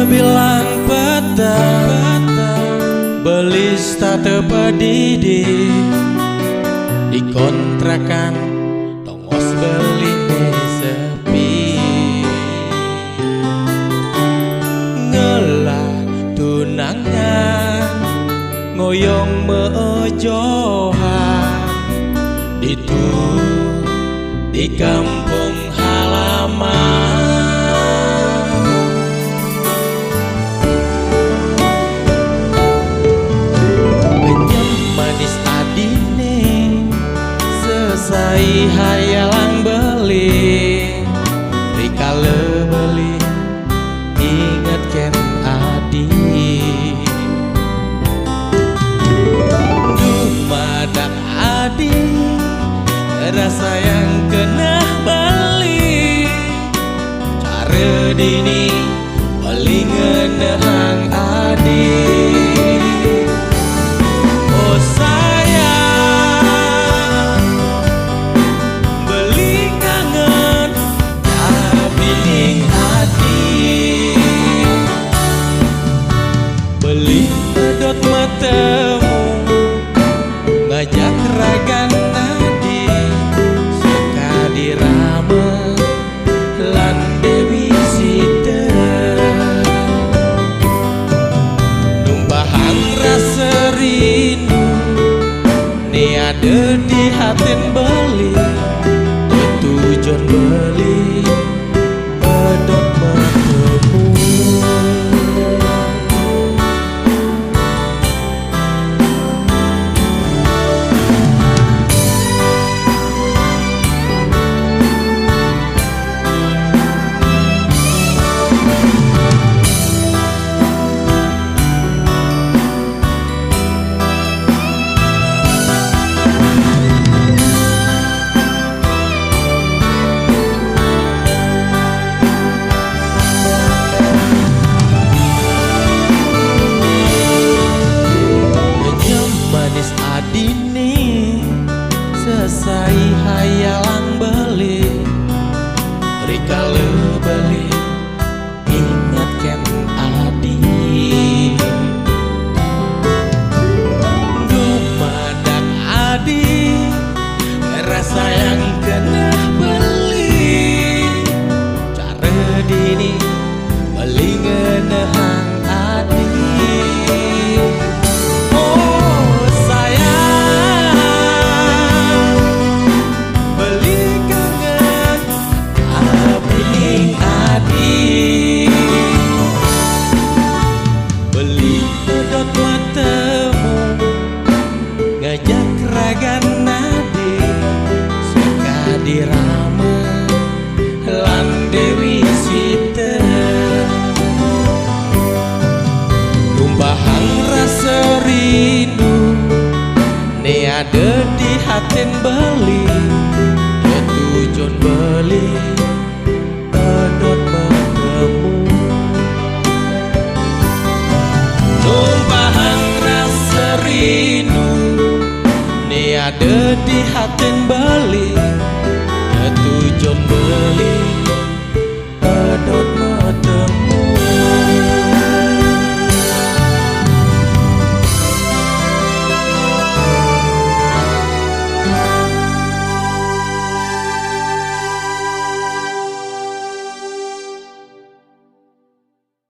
bilang petang belis tak tepedidi dikontrakan tongos beline sepi ngelah tunangan ngoyong meojohan itu di kampung halaman. Selesai hayalang beli rikale beli inget ken adi dumadak adi rasa yang kena beli cara dini beli ngenehang adi. Oh beli pedot matemu ngajak ragan nadi suka dirame lan Dewi Sita numpahan rasa rindu ni ada di hatin beli tujuan beli pedot matemu. Selesai hayalang beli rikale beli ingat ken adi dumadak adi rasa yang kena beli cara dini beli ngenehang adi. Ngajak ragan nadi suka dirame lan Dewi Sita tumpahan rasa rindu ni ada di hatin beli tujuan beli pedot matemu tumpahan rasa rindu ada di hatin beli tujuan beli pedot